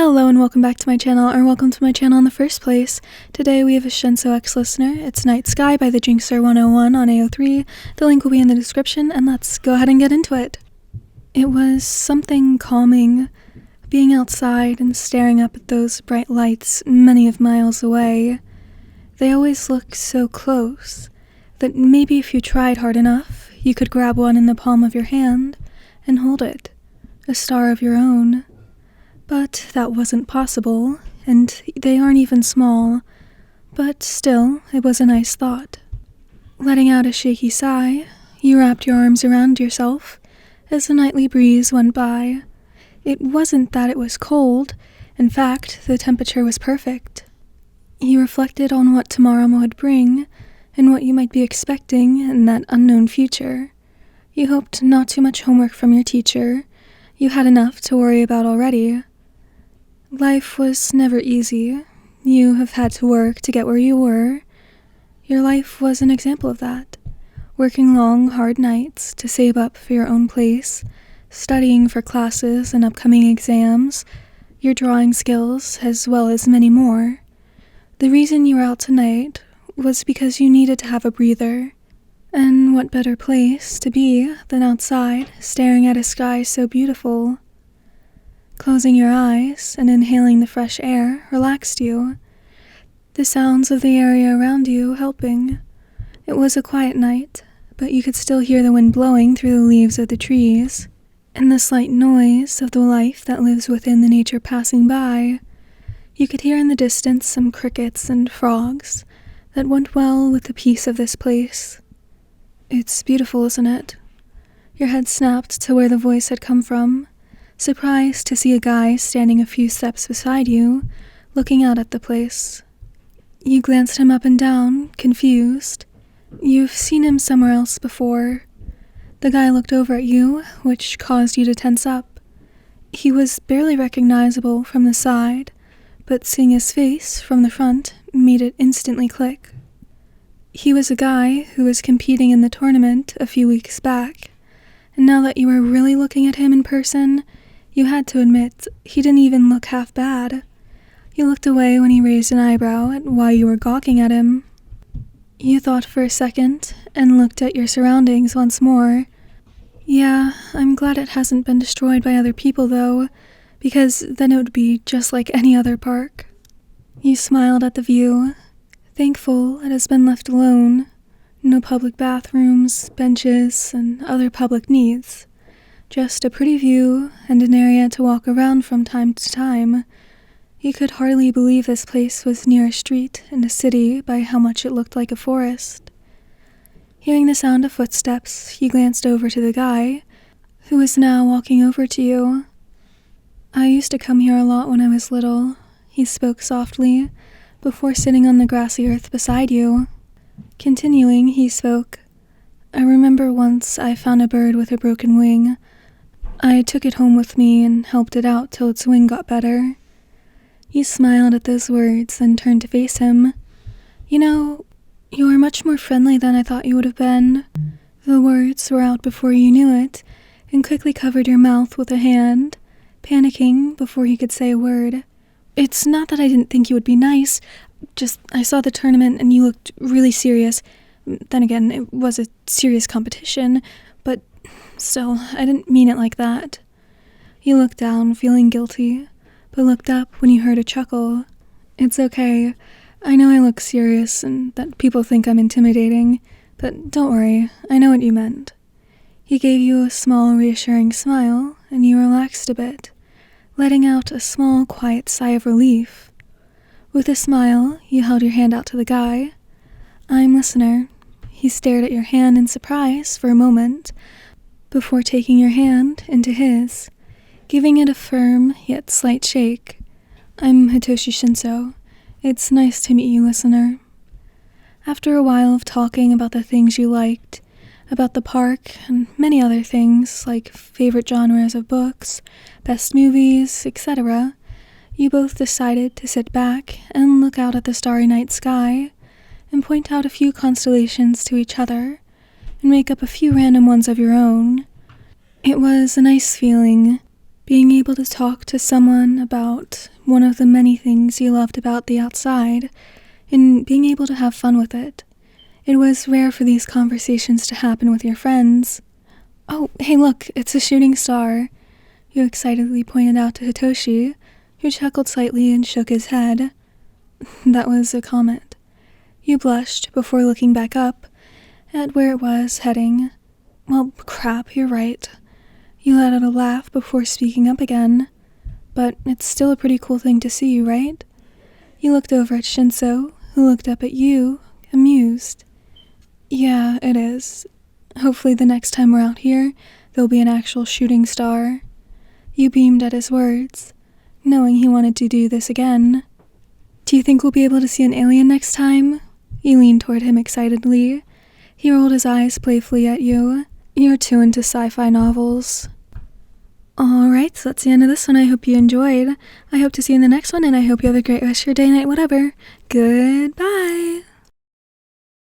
Hello and welcome back to my channel, or welcome to my channel in the first place. Today we have a Shinsou X listener. It's Night Sky by the Jinxer 101 on AO3. The link will be in the description, and let's go ahead and get into it. It was something calming, being outside and staring up at those bright lights many of miles away. They always look so close that maybe if you tried hard enough, you could grab one in the palm of your hand and hold it, a star of your own. But that wasn't possible, and they aren't even small, but still, it was a nice thought. Letting out a shaky sigh, you wrapped your arms around yourself as the nightly breeze went by. It wasn't that it was cold, in fact, the temperature was perfect. You reflected on what tomorrow would bring, and what you might be expecting in that unknown future. You hoped not too much homework from your teacher. You had enough to worry about already. Life was never easy. You have had to work to get where you were. Your life was an example of that. Working long, hard nights to save up for your own place, studying for classes and upcoming exams, your drawing skills, as well as many more. The reason you were out tonight was because you needed to have a breather. And what better place to be than outside, staring at a sky so beautiful. Closing your eyes and inhaling the fresh air relaxed you, the sounds of the area around you helping. It was a quiet night, but you could still hear the wind blowing through the leaves of the trees, and the slight noise of the life that lives within the nature passing by. You could hear in the distance some crickets and frogs that went well with the peace of this place. It's beautiful, isn't it? Your head snapped to where the voice had come from, surprised to see a guy standing a few steps beside you, looking out at the place. You glanced him up and down, confused. You've seen him somewhere else before. The guy looked over at you, which caused you to tense up. He was barely recognizable from the side, but seeing his face from the front made it instantly click. He was a guy who was competing in the tournament a few weeks back, and now that you were really looking at him in person, you had to admit, he didn't even look half bad. You looked away when he raised an eyebrow at why you were gawking at him. You thought for a second, and looked at your surroundings once more. Yeah, I'm glad it hasn't been destroyed by other people though, because then it would be just like any other park. You smiled at the view, thankful it has been left alone. No public bathrooms, benches, and other public needs. Just a pretty view and an area to walk around from time to time. You could hardly believe this place was near a street in a city by how much it looked like a forest. Hearing the sound of footsteps, you glanced over to the guy, who was now walking over to you. I used to come here a lot when I was little, he spoke softly, before sitting on the grassy earth beside you. Continuing, he spoke. I remember once I found a bird with a broken wing. I took it home with me and helped it out till its wing got better. You smiled at those words and turned to face him. You know, you are much more friendly than I thought you would have been. The words were out before you knew it, and quickly covered your mouth with a hand, panicking before you could say a word. It's not that I didn't think you would be nice, just I saw the tournament and you looked really serious. Then again, it was a serious competition, but still, I didn't mean it like that. You looked down, feeling guilty, but looked up when you heard a chuckle. It's okay. I know I look serious and that people think I'm intimidating, but don't worry, I know what you meant. He gave you a small, reassuring smile, and you relaxed a bit, letting out a small, quiet sigh of relief. With a smile, you held your hand out to the guy. I'm listener. He stared at your hand in surprise for a moment, before taking your hand into his, giving it a firm yet slight shake. I'm Hitoshi Shinsou. It's nice to meet you, listener. After a while of talking about the things you liked, about the park, and many other things like favorite genres of books, best movies, etc., you both decided to sit back and look out at the starry night sky, and point out a few constellations to each other, and make up a few random ones of your own. It was a nice feeling, Being able to talk to someone about one of the many things you loved about the outside, and being able to have fun with it. It was rare for these conversations to happen with your friends. "Oh, hey look, it's a shooting star," you excitedly pointed out to Hitoshi, who chuckled slightly and shook his head. That was a comment. You blushed before looking back up at where it was heading. "Well, crap, you're right." You let out a laugh before speaking up again. "But it's still a pretty cool thing to see, right?" You looked over at Shinsou, who looked up at you, amused. "Yeah, it is. Hopefully the next time we're out here, there'll be an actual shooting star." You beamed at his words, knowing he wanted to do this again. "Do you think we'll be able to see an alien next time?" You leaned toward him excitedly. He rolled his eyes playfully at you. "You're too into sci-fi novels." Alright, so that's the end of this one. I hope you enjoyed. I hope to see you in the next one, and I hope you have a great rest of your day, night, whatever. Goodbye!